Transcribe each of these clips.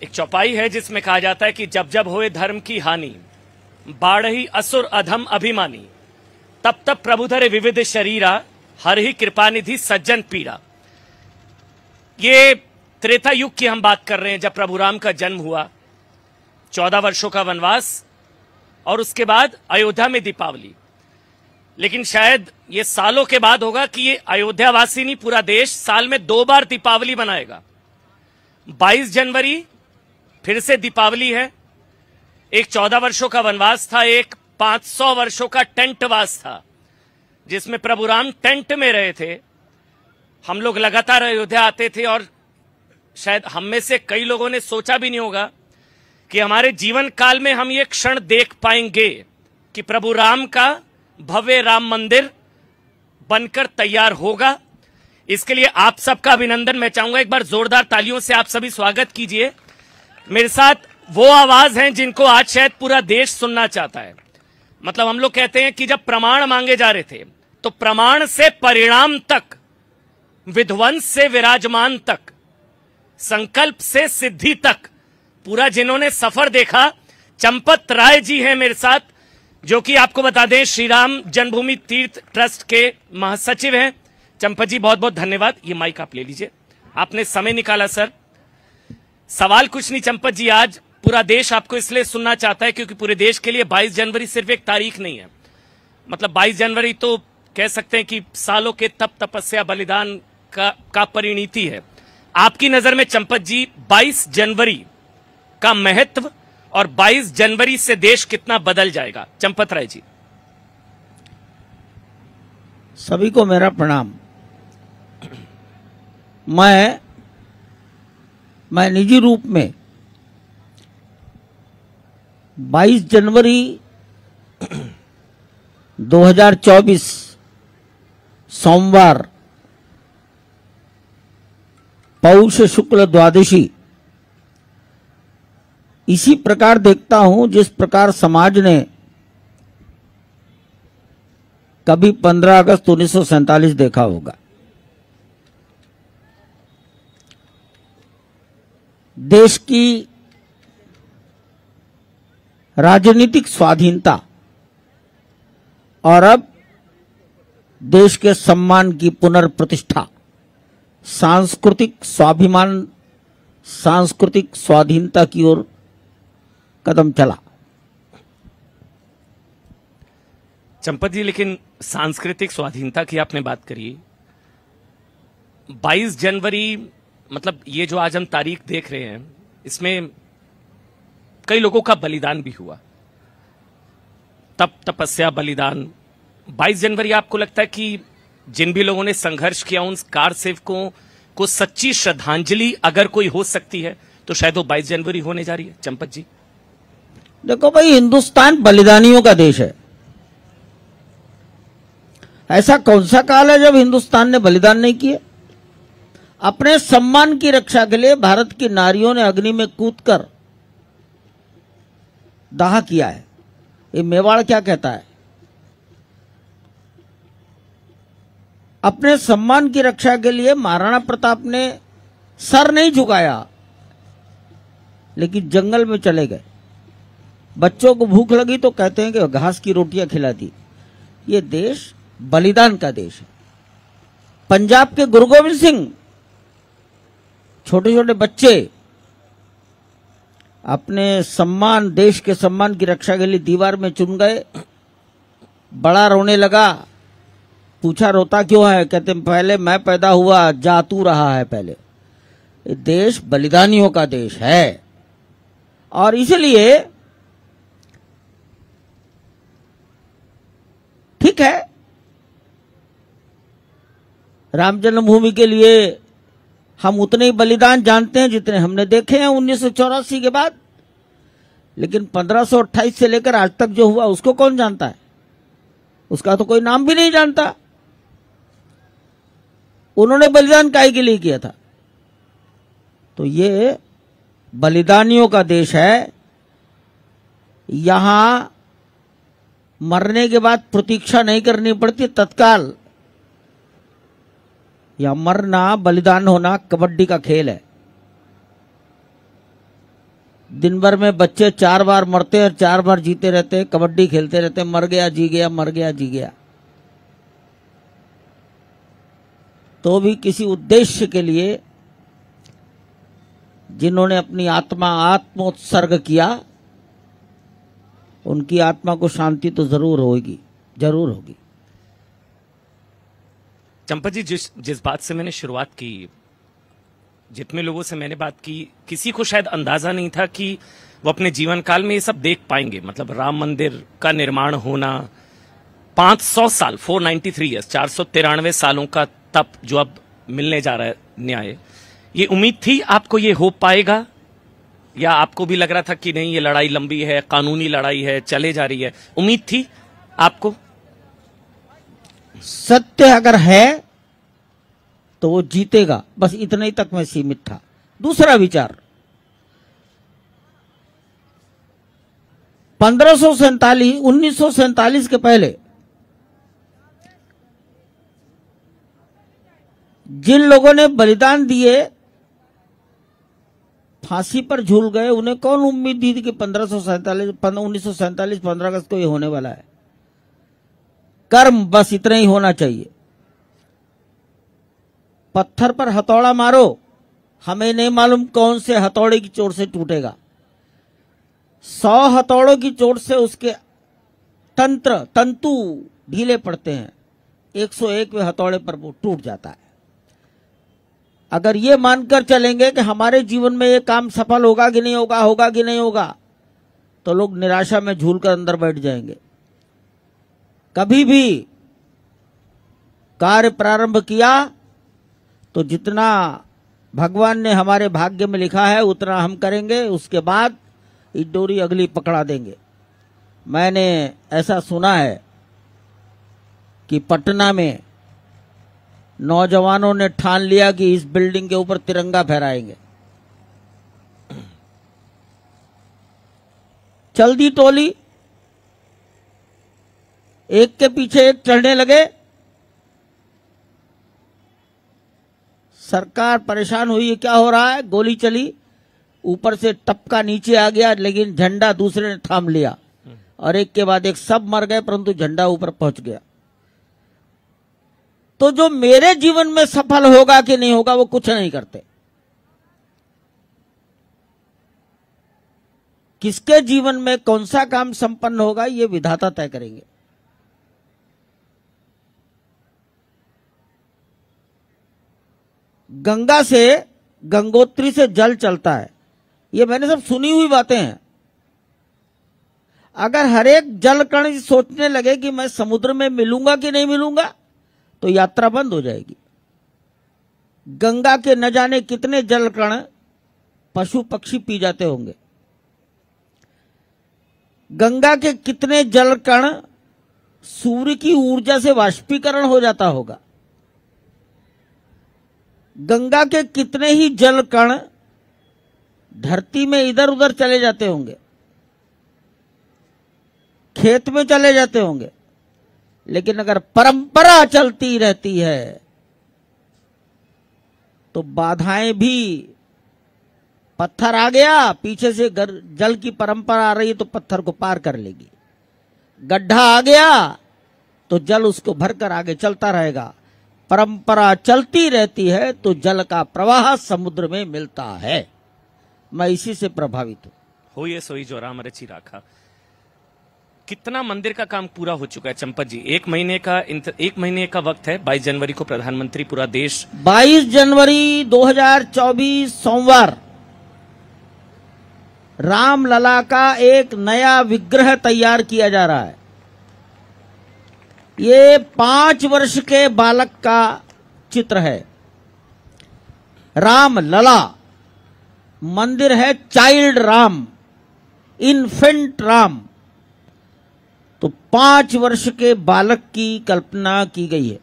एक चौपाई है जिसमें कहा जाता है कि जब जब होए धर्म की हानि, बाढ़ही असुर अधम अभिमानी, तब तब प्रभु धरे विविध शरीरा, हर ही कृपानिधि सज्जन पीड़ा। ये त्रेता युग की हम बात कर रहे हैं, जब प्रभु राम का जन्म हुआ, 14 वर्षों का वनवास और उसके बाद अयोध्या में दीपावली। लेकिन शायद ये सालों के बाद होगा कि ये अयोध्यावासी नहीं, पूरा देश साल में 2 बार दीपावली मनाएगा। 22 जनवरी फिर से दीपावली है। एक 14 वर्षों का वनवास था, एक 500 वर्षों का टेंटवास था, जिसमें प्रभु राम टेंट में रहे थे। हम लोग लगातार अयोध्या आते थे और शायद हम में से कई लोगों ने सोचा भी नहीं होगा कि हमारे जीवन काल में हम ये क्षण देख पाएंगे कि प्रभु राम का भव्य राम मंदिर बनकर तैयार होगा। इसके लिए आप सबका अभिनंदन मैं चाहूंगा। एक बार जोरदार तालियों से आप सभी स्वागत कीजिए। मेरे साथ वो आवाज हैं जिनको आज शायद पूरा देश सुनना चाहता है। मतलब हम लोग कहते हैं कि जब प्रमाण मांगे जा रहे थे तो प्रमाण से परिणाम तक, विध्वंस से विराजमान तक, संकल्प से सिद्धि तक पूरा जिन्होंने सफर देखा, चंपत राय जी हैं मेरे साथ, जो कि आपको बता दें श्री राम जन्मभूमि तीर्थ ट्रस्ट के महासचिव हैं। चंपत जी बहुत बहुत धन्यवाद। ये माइक आप ले लीजिए, आपने समय निकाला सर। सवाल कुछ नहीं चंपत जी, आज पूरा देश आपको इसलिए सुनना चाहता है क्योंकि पूरे देश के लिए 22 जनवरी सिर्फ एक तारीख नहीं है। मतलब 22 जनवरी तो कह सकते हैं कि सालों के तप तपस्या बलिदान का परिणति है। आपकी नजर में चंपत जी 22 जनवरी का महत्व और 22 जनवरी से देश कितना बदल जाएगा? चंपत राय जी। सभी को मेरा प्रणाम। मैं निजी रूप में 22 जनवरी 2024 सोमवार पौष शुक्ल द्वादशी इसी प्रकार देखता हूं जिस प्रकार समाज ने कभी 15 अगस्त 1947 देखा होगा। देश की राजनीतिक स्वाधीनता और अब देश के सम्मान की पुनर्प्रतिष्ठा, सांस्कृतिक स्वाभिमान, सांस्कृतिक स्वाधीनता की ओर कदम चला। चंपत जी, लेकिन सांस्कृतिक स्वाधीनता की आपने बात करी, 22 जनवरी मतलब ये जो आज हम तारीख देख रहे हैं, इसमें कई लोगों का बलिदान भी हुआ, तप तपस्या बलिदान। 22 जनवरी आपको लगता है कि जिन भी लोगों ने संघर्ष किया उन कार सेवकों को सच्ची श्रद्धांजलि अगर कोई हो सकती है तो शायद वो 22 जनवरी होने जा रही है? चंपत जी देखो भाई, हिंदुस्तान बलिदानियों का देश है। ऐसा कौन सा काल है जब हिंदुस्तान ने बलिदान नहीं किए? अपने सम्मान की रक्षा के लिए भारत की नारियों ने अग्नि में कूदकर दाह किया है। ये मेवाड़ क्या कहता है? अपने सम्मान की रक्षा के लिए महाराणा प्रताप ने सर नहीं झुकाया, लेकिन जंगल में चले गए। बच्चों को भूख लगी तो कहते हैं कि घास की रोटियां खिला दी। ये देश बलिदान का देश है। पंजाब के गुरु गोविंद सिंह, छोटे छोटे बच्चे अपने सम्मान, देश के सम्मान की रक्षा के लिए दीवार में चुन गए। बड़ा रोने लगा, पूछा रोता क्यों है? कहते पहले मैं पैदा हुआ, जातू रहा है पहले। ये देश बलिदानियों का देश है और इसलिए ठीक है, राम जन्मभूमि के लिए हम उतने ही बलिदान जानते हैं जितने हमने देखे हैं 1984 के बाद, लेकिन 1528 से लेकर आज तक जो हुआ उसको कौन जानता है? उसका तो कोई नाम भी नहीं जानता। उन्होंने बलिदान काहे के लिए किया था? तो ये बलिदानियों का देश है। यहां मरने के बाद प्रतीक्षा नहीं करनी पड़ती, तत्काल। या मरना, बलिदान होना कबड्डी का खेल है। दिन भर में बच्चे 4 बार मरते और 4 बार जीते रहते, कबड्डी खेलते रहते, मर गया जी गया, मर गया जी गया। तो भी किसी उद्देश्य के लिए जिन्होंने अपनी आत्मोत्सर्ग किया, उनकी आत्मा को शांति तो जरूर होगी, जरूर होगी। चंपा जी, जिस बात से मैंने शुरुआत की, जितने लोगों से मैंने बात की, किसी को शायद अंदाजा नहीं था कि वो अपने जीवन काल में ये सब देख पाएंगे। मतलब राम मंदिर का निर्माण होना, 500 साल, 493 ईयर्स, 493 सालों का तप जो अब मिलने जा रहा है न्याय, ये उम्मीद थी आपको ये हो पाएगा, या आपको भी लग रहा था कि नहीं ये लड़ाई लंबी है, कानूनी लड़ाई है, चले जा रही है? उम्मीद थी आपको? सत्य अगर है तो वो जीतेगा, बस इतने ही तक मैं सीमित था। दूसरा विचार, 1947 के पहले जिन लोगों ने बलिदान दिए, फांसी पर झूल गए, उन्हें कौन उम्मीद दी थी कि 1947 15 अगस्त को ये होने वाला है? कर्म बस इतना ही होना चाहिए। पत्थर पर हथौड़ा मारो, हमें नहीं मालूम कौन से हथौड़े की चोट से टूटेगा। 100 हथौड़ों की चोट से उसके तंतु ढीले पड़ते हैं, 101वें हथौड़े पर वो टूट जाता है। अगर ये मानकर चलेंगे कि हमारे जीवन में ये काम सफल होगा कि नहीं होगा, होगा कि नहीं होगा, तो लोग निराशा में झूलकर अंदर बैठ जाएंगे। कभी भी कार्य प्रारंभ किया तो जितना भगवान ने हमारे भाग्य में लिखा है उतना हम करेंगे, उसके बाद ये डोरी अगली पकड़ा देंगे। मैंने ऐसा सुना है कि पटना में नौजवानों ने ठान लिया कि इस बिल्डिंग के ऊपर तिरंगा फहराएंगे। चल दी टोली, एक के पीछे एक चढ़ने लगे। सरकार परेशान हुई, क्या हो रहा है? गोली चली, ऊपर से टपका नीचे आ गया, लेकिन झंडा दूसरे ने थाम लिया और एक के बाद एक सब मर गए, परंतु झंडा ऊपर पहुंच गया। तो जो मेरे जीवन में सफल होगा कि नहीं होगा वो कुछ नहीं करते। किसके जीवन में कौन सा काम संपन्न होगा ये विधाता तय करेंगे। गंगा से, गंगोत्री से जल चलता है, ये मैंने सब सुनी हुई बातें हैं। अगर हर एक जल कण सोचने लगे कि मैं समुद्र में मिलूंगा कि नहीं मिलूंगा, तो यात्रा बंद हो जाएगी। गंगा के न जाने कितने जल कण पशु पक्षी पी जाते होंगे। गंगा के कितने जल कण सूर्य की ऊर्जा से वाष्पीकरण हो जाता होगा। गंगा के कितने ही जल कण धरती में इधर उधर चले जाते होंगे, खेत में चले जाते होंगे। लेकिन अगर परंपरा चलती रहती है तो बाधाएं भी, पत्थर आ गया पीछे से, जल की परंपरा आ रही है तो पत्थर को पार कर लेगी। गड्ढा आ गया तो जल उसको भरकर आगे चलता रहेगा। परंपरा चलती रहती है तो जल का प्रवाह समुद्र में मिलता है। मैं इसी से प्रभावित हूं। हो ये सोई जो राम रची राखा। कितना मंदिर का काम पूरा हो चुका है चंपत जी? एक महीने का वक्त है। 22 जनवरी को प्रधानमंत्री पूरा देश, 22 जनवरी 2024 सोमवार, राम लला का एक नया विग्रह तैयार किया जा रहा है। ये 5 वर्ष के बालक का चित्र है। राम लला मंदिर है, चाइल्ड राम, इन्फेंट राम। तो 5 वर्ष के बालक की कल्पना की गई है।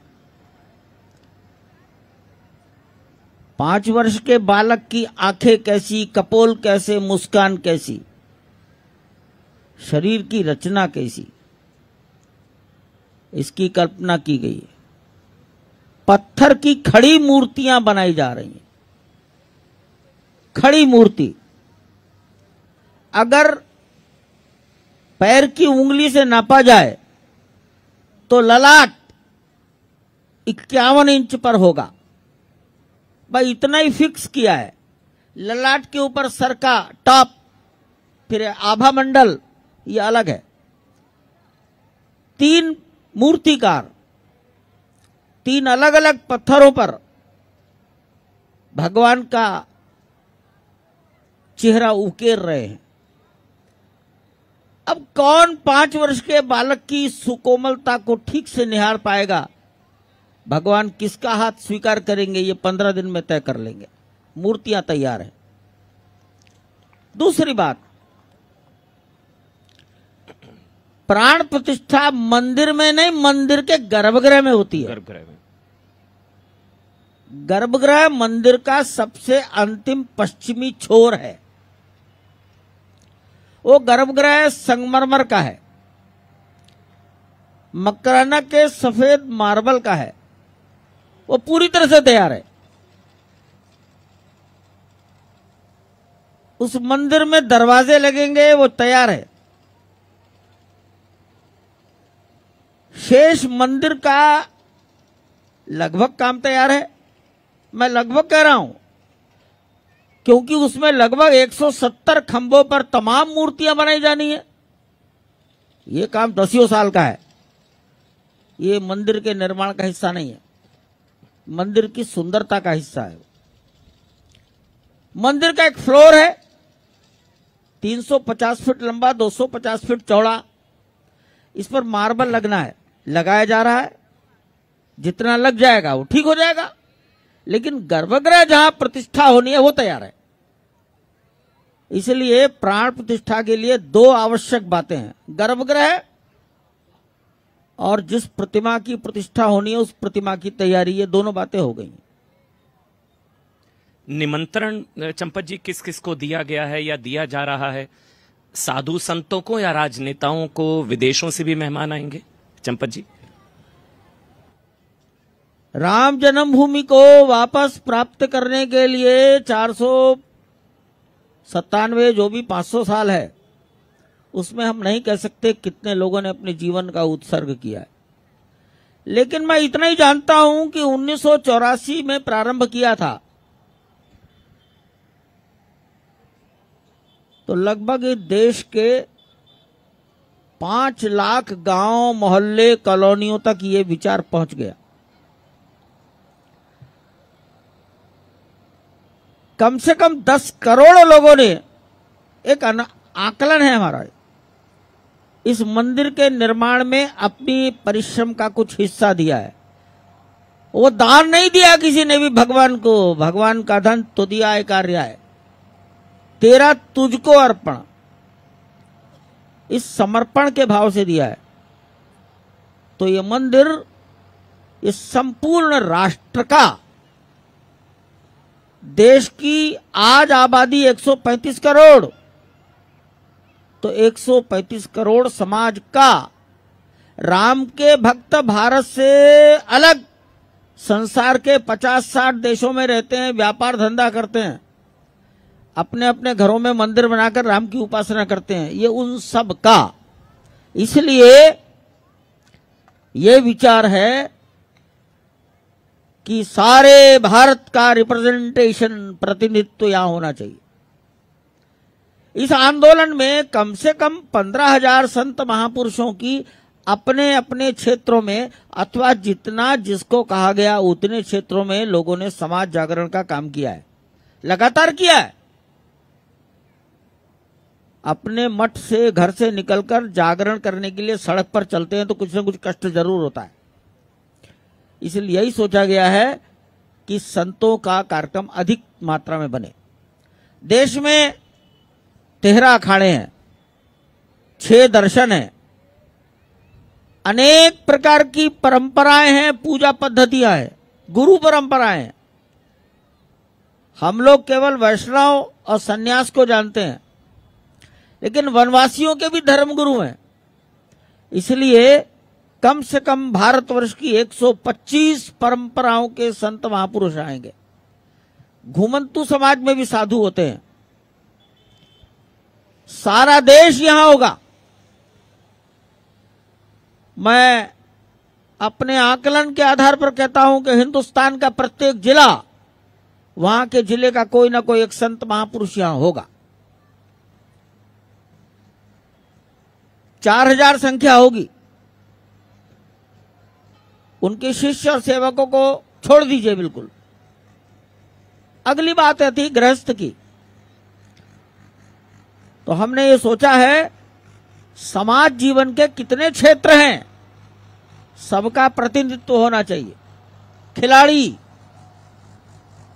5 वर्ष के बालक की आंखें कैसी, कपोल कैसे, मुस्कान कैसी, शरीर की रचना कैसी, इसकी कल्पना की गई है। पत्थर की खड़ी मूर्तियां बनाई जा रही हैं। खड़ी मूर्ति, अगर पैर की उंगली से नापा जाए तो ललाट 51 इंच पर होगा। भाई इतना ही फिक्स किया है। ललाट के ऊपर सर का टॉप, फिर आभा मंडल, ये अलग है। 3 मूर्तिकार 3 अलग अलग पत्थरों पर भगवान का चेहरा उकेर रहे हैं। अब कौन 5 वर्ष के बालक की सुकोमलता को ठीक से निहार पाएगा? भगवान किसका हाथ स्वीकार करेंगे, ये 15 दिन में तय कर लेंगे। मूर्तियां तैयार हैं। दूसरी बात, प्राण प्रतिष्ठा मंदिर में नहीं, मंदिर के गर्भगृह में होती है। गर्भगृह में। गर्भगृह मंदिर का सबसे अंतिम पश्चिमी छोर है। वो गर्भगृह संगमरमर का है, मकराना के सफेद मार्बल का है। वो पूरी तरह से तैयार है। उस मंदिर में दरवाजे लगेंगे, वो तैयार है। शेष मंदिर का लगभग काम तैयार है। मैं लगभग कह रहा हूं क्योंकि उसमें लगभग 170 खंभों पर तमाम मूर्तियां बनाई जानी है। ये काम 10 साल का है। ये मंदिर के निर्माण का हिस्सा नहीं है, मंदिर की सुंदरता का हिस्सा है। मंदिर का एक फ्लोर है, 350 फीट लंबा, 250 फीट चौड़ा। इस पर मार्बल लगना है, लगाया जा रहा है। जितना लग जाएगा वो ठीक हो जाएगा। लेकिन गर्भगृह जहां प्रतिष्ठा होनी है वो तैयार है। इसलिए प्राण प्रतिष्ठा के लिए 2 आवश्यक बातें हैं, गर्भगृह और जिस प्रतिमा की प्रतिष्ठा होनी है उस प्रतिमा की तैयारी। ये दोनों बातें हो गई। निमंत्रण चंपत जी किस किस को दिया गया है या दिया जा रहा है? साधु संतों को या राजनेताओं को? विदेशों से भी मेहमान आएंगे चंपत जी? राम जन्मभूमि को वापस प्राप्त करने के लिए 497 जो भी 500 साल है, उसमें हम नहीं कह सकते कितने लोगों ने अपने जीवन का उत्सर्ग किया है। लेकिन मैं इतना ही जानता हूं कि 1984 में प्रारंभ किया था तो लगभग देश के 5 लाख गांव, मोहल्ले, कॉलोनियों तक ये विचार पहुंच गया। कम से कम 10 करोड़ लोगों ने, एक आकलन है हमारा, इस मंदिर के निर्माण में अपनी परिश्रम का कुछ हिस्सा दिया है। वो दान नहीं दिया किसी ने भी भगवान को, भगवान का धन तो दिया है कार्य है, तेरा तुझको अर्पण, इस समर्पण के भाव से दिया है। तो ये मंदिर इस संपूर्ण राष्ट्र का, देश की आज आबादी 135 करोड़, तो 135 करोड़ समाज का, राम के भक्त भारत से अलग संसार के 50-60 देशों में रहते हैं, व्यापार धंधा करते हैं, अपने अपने घरों में मंदिर बनाकर राम की उपासना करते हैं, ये उन सब का। इसलिए ये विचार है कि सारे भारत का रिप्रेजेंटेशन, प्रतिनिधित्व यहां होना चाहिए। इस आंदोलन में कम से कम 15,000 संत महापुरुषों की अपने अपने क्षेत्रों में, अथवा जितना जिसको कहा गया उतने क्षेत्रों में लोगों ने समाज जागरण का काम किया है, लगातार किया है। अपने मठ से, घर से निकलकर जागरण करने के लिए सड़क पर चलते हैं तो कुछ न कुछ कष्ट जरूर होता है। इसलिए यही सोचा गया है कि संतों का कार्यक्रम अधिक मात्रा में बने। देश में 13 अखाड़े हैं, 6 दर्शन हैं, अनेक प्रकार की परंपराएं हैं, पूजा पद्धतियां हैं, गुरु परंपराएं हैं। हम लोग केवल वैष्णव और सन्यास को जानते हैं, लेकिन वनवासियों के भी धर्मगुरु हैं। इसलिए कम से कम भारतवर्ष की 125 परंपराओं के संत महापुरुष आएंगे। घुमंतु समाज में भी साधु होते हैं। सारा देश यहां होगा। मैं अपने आकलन के आधार पर कहता हूं कि हिंदुस्तान का प्रत्येक जिला, वहां के जिले का कोई ना कोई एक संत महापुरुष यहां होगा। 4000 संख्या होगी। उनके शिष्य और सेवकों को छोड़ दीजिए बिल्कुल। अगली बात थी गृहस्थ की। तो हमने ये सोचा है समाज जीवन के कितने क्षेत्र हैं, सबका प्रतिनिधित्व होना चाहिए। खिलाड़ी,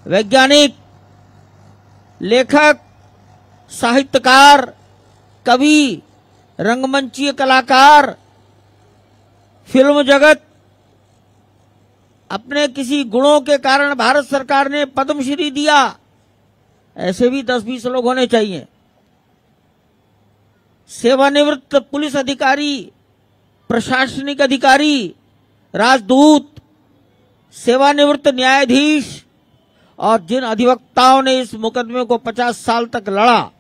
वैज्ञानिक, लेखक, साहित्यकार, कवि, रंगमंचीय कलाकार, फिल्म जगत। अपने किसी गुणों के कारण भारत सरकार ने पद्मश्री दिया, ऐसे भी 10-20 लोग होने चाहिए। सेवानिवृत्त पुलिस अधिकारी, प्रशासनिक अधिकारी, राजदूत, सेवानिवृत्त न्यायाधीश और जिन अधिवक्ताओं ने इस मुकदमे को 50 साल तक लड़ा,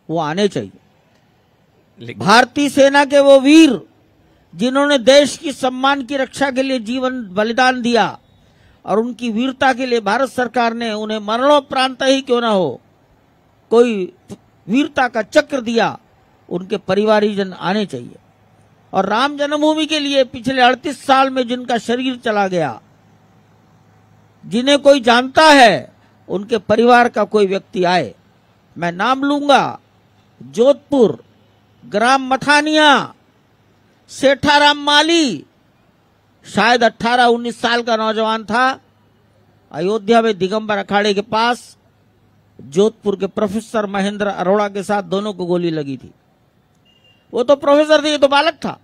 वो आने चाहिए। भारतीय सेना के वो वीर जिन्होंने देश की सम्मान की रक्षा के लिए जीवन बलिदान दिया और उनकी वीरता के लिए भारत सरकार ने उन्हें मरणोपरांत ही क्यों ना हो कोई वीरता का चक्र दिया, उनके परिवारीजन आने चाहिए। और राम जन्मभूमि के लिए पिछले 38 साल में जिनका शरीर चला गया, जिन्हें कोई जानता है, उनके परिवार का कोई व्यक्ति आए। मैं नाम लूंगा, जोधपुर, ग्राम मथानिया, सेठाराम माली, शायद 18-19 साल का नौजवान था, अयोध्या में दिगंबर अखाड़े के पास जोधपुर के प्रोफेसर महेंद्र अरोड़ा के साथ दोनों को गोली लगी थी। वो तो प्रोफेसर थे, ये तो बालक था।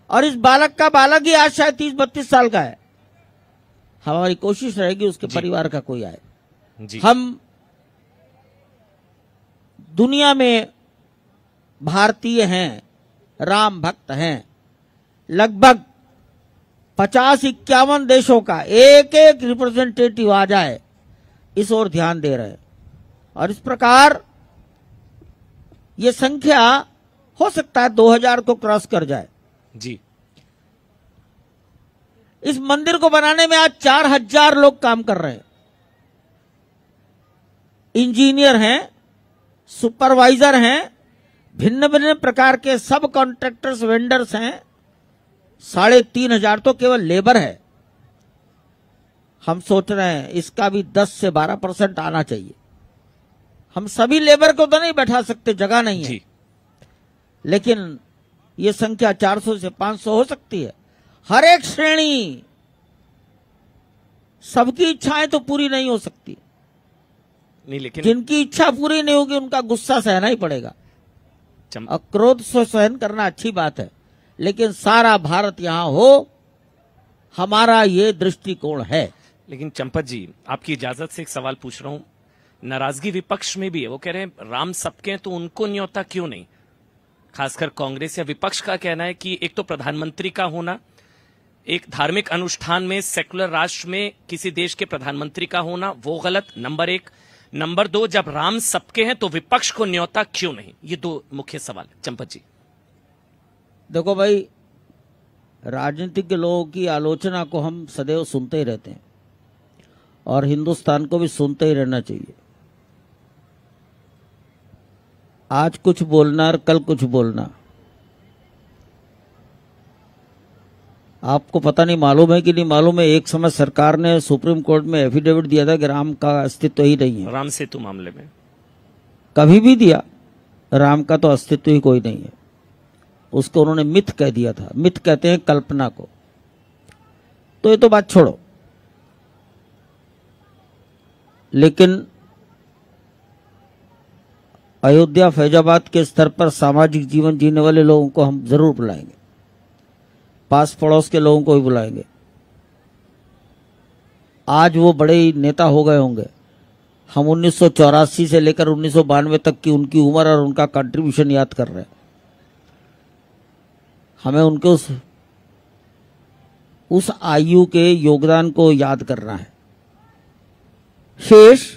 और इस बालक का बालक ही आज शायद 30-32 साल का है। हमारी कोशिश रहेगी उसके परिवार का कोई आए। हम दुनिया में भारतीय हैं, राम भक्त हैं। लगभग 50-51 देशों का एक एक रिप्रेजेंटेटिव आ जाए, इस ओर ध्यान दे रहे हैं। और इस प्रकार ये संख्या हो सकता है 2000 को क्रॉस कर जाए। जी, इस मंदिर को बनाने में आज 4000 लोग काम कर रहे हैं। इंजीनियर हैं, सुपरवाइजर हैं, भिन्न भिन्न प्रकार के सब कॉन्ट्रैक्टर्स, वेंडर्स हैं। 3500 तो केवल लेबर है। हम सोच रहे हैं इसका भी 10 से 12% आना चाहिए। हम सभी लेबर को तो नहीं बैठा सकते, जगह नहीं है, लेकिन ये संख्या 400 से 500 हो सकती है। हर एक श्रेणी, सबकी इच्छाएं तो पूरी नहीं हो सकती नहीं, लेकिन जिनकी इच्छा पूरी नहीं होगी उनका गुस्सा सहना ही पड़ेगा। और क्रोध से सहन करना अच्छी बात है, लेकिन सारा भारत यहां हो, हमारा ये दृष्टिकोण है। लेकिन चंपत जी, आपकी इजाजत से एक सवाल पूछ रहा हूं। नाराजगी विपक्ष में भी है। वो कह रहे हैं राम सबके हैं तो उनको न्योता क्यों नहीं। खासकर कांग्रेस या विपक्ष का कहना है कि एक तो प्रधानमंत्री का होना, एक धार्मिक अनुष्ठान में, सेकुलर राष्ट्र में किसी देश के प्रधानमंत्री का होना, वो गलत, नंबर 1। नंबर 2, जब राम सबके हैं तो विपक्ष को न्योता क्यों नहीं। ये 2 मुख्य सवाल। चंपत जी, देखो भाई, राजनीतिक लोगों की आलोचना को हम सदैव सुनते ही रहते हैं और हिंदुस्तान को भी सुनते ही रहना चाहिए। आज कुछ बोलना और कल कुछ बोलना, आपको पता नहीं मालूम है कि नहीं मालूम है, एक समय सरकार ने सुप्रीम कोर्ट में एफिडेविट दिया था कि राम का अस्तित्व ही नहीं है। राम सेतु मामले में कभी भी दिया, राम का तो अस्तित्व ही कोई नहीं है। उसको उन्होंने मिथ कह दिया था। मिथ कहते हैं कल्पना को। तो ये तो बात छोड़ो, लेकिन अयोध्या फैजाबाद के स्तर पर सामाजिक जीवन जीने वाले लोगों को हम जरूर बुलाएंगे, पास पड़ोस के लोगों को भी बुलाएंगे। आज वो बड़े ही नेता हो गए होंगे। हम 1984 से लेकर 1992 तक की उनकी उम्र और उनका कंट्रीब्यूशन याद कर रहे हैं। हमें उनके उस आयु के योगदान को याद करना है। शेष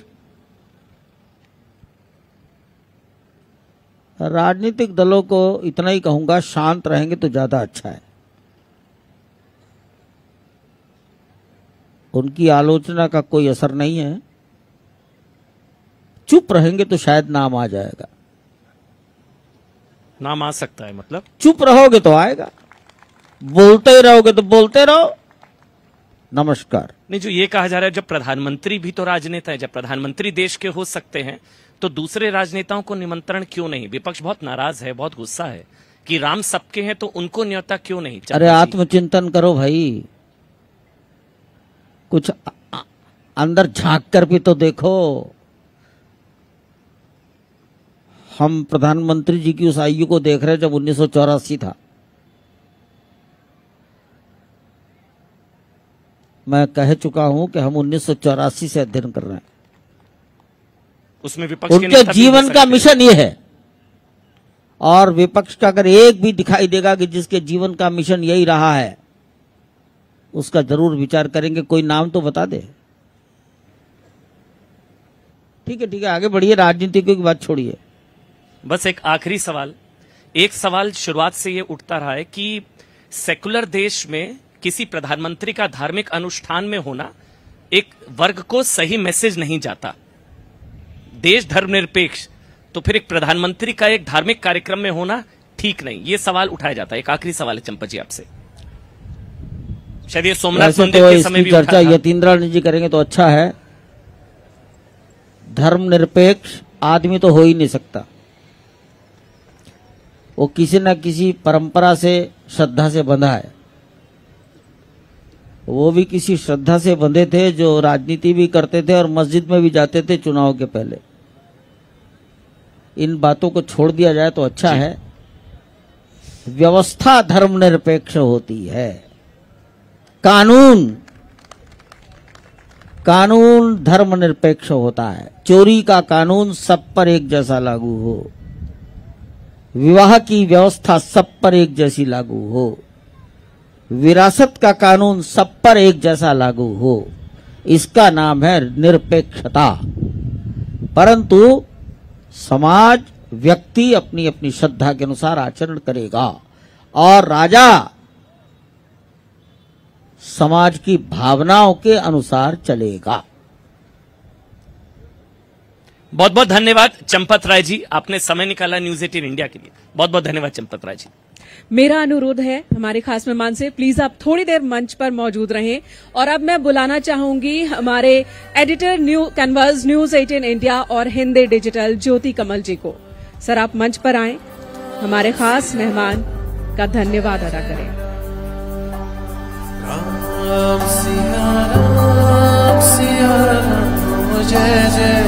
राजनीतिक दलों को इतना ही कहूंगा, शांत रहेंगे तो ज्यादा अच्छा है। उनकी आलोचना का कोई असर नहीं है। चुप रहेंगे तो शायद नाम आ जाएगा। नाम आ सकता है मतलब? चुप रहोगे तो आएगा, बोलते ही रहोगे तो बोलते रहो। नमस्कार। नहीं, जो ये कहा जा रहा है जब प्रधानमंत्री भी तो राजनेता है, जब प्रधानमंत्री देश के हो सकते हैं तो दूसरे राजनेताओं को निमंत्रण क्यों नहीं? विपक्ष बहुत नाराज है, बहुत गुस्सा है कि राम सबके हैं तो उनको न्योता क्यों नहीं? अरे आत्मचिंतन करो भाई, कुछ अंदर झांक कर भी तो देखो। हम प्रधानमंत्री जी की उस आयु को देख रहे हैं जब 1984 था। मैं कह चुका हूं कि हम 1984 से अध्ययन कर रहे हैं। उसमें विपक्ष उनके जीवन का मिशन ये है, और विपक्ष का अगर एक भी दिखाई देगा कि जिसके जीवन का मिशन यही रहा है, उसका जरूर विचार करेंगे। कोई नाम तो बता दे। ठीक है, आगे बढ़िए, राजनीति की बात छोड़िए। बस एक आखिरी सवाल। एक सवाल शुरुआत से ये उठता रहा है कि सेकुलर देश में किसी प्रधानमंत्री का धार्मिक अनुष्ठान में होना एक वर्ग को सही मैसेज नहीं जाता। देश धर्मनिरपेक्ष, तो फिर एक प्रधानमंत्री का एक धार्मिक कार्यक्रम में होना ठीक नहीं, ये सवाल उठाया जाता है। एक आखिरी सवाल है चंपा जी आपसे। शायद ये सोमनाथ मंदिर के समय भी चर्चा यतीन्द्राणी जी करेंगे तो अच्छा है। धर्मनिरपेक्ष आदमी तो हो ही नहीं सकता। वो किसी न किसी परंपरा से, श्रद्धा से बंधा है। वो भी किसी श्रद्धा से बंधे थे जो राजनीति भी करते थे और मस्जिद में भी जाते थे चुनाव के पहले। इन बातों को छोड़ दिया जाए तो अच्छा है। व्यवस्था धर्मनिरपेक्ष होती है। कानून धर्मनिरपेक्ष होता है। चोरी का कानून सब पर एक जैसा लागू हो, विवाह की व्यवस्था सब पर एक जैसी लागू हो, विरासत का कानून सब पर एक जैसा लागू हो। इसका नाम है निरपेक्षता। परंतु समाज, व्यक्ति अपनी अपनी श्रद्धा के अनुसार आचरण करेगा और राजा समाज की भावनाओं के अनुसार चलेगा। बहुत बहुत धन्यवाद चंपत राय जी, आपने समय निकाला न्यूज़ 18 इंडिया के लिए। बहुत बहुत धन्यवाद चंपत राय जी। मेरा अनुरोध है हमारे खास मेहमान से, प्लीज आप थोड़ी देर मंच पर मौजूद रहें। और अब मैं बुलाना चाहूंगी हमारे एडिटर कैनवास न्यूज़ 18 इंडिया और हिंदी डिजिटल ज्योति कमल जी को। सर आप मंच पर आएं, हमारे खास मेहमान का धन्यवाद अदा करें। राम सिया राम, जय जय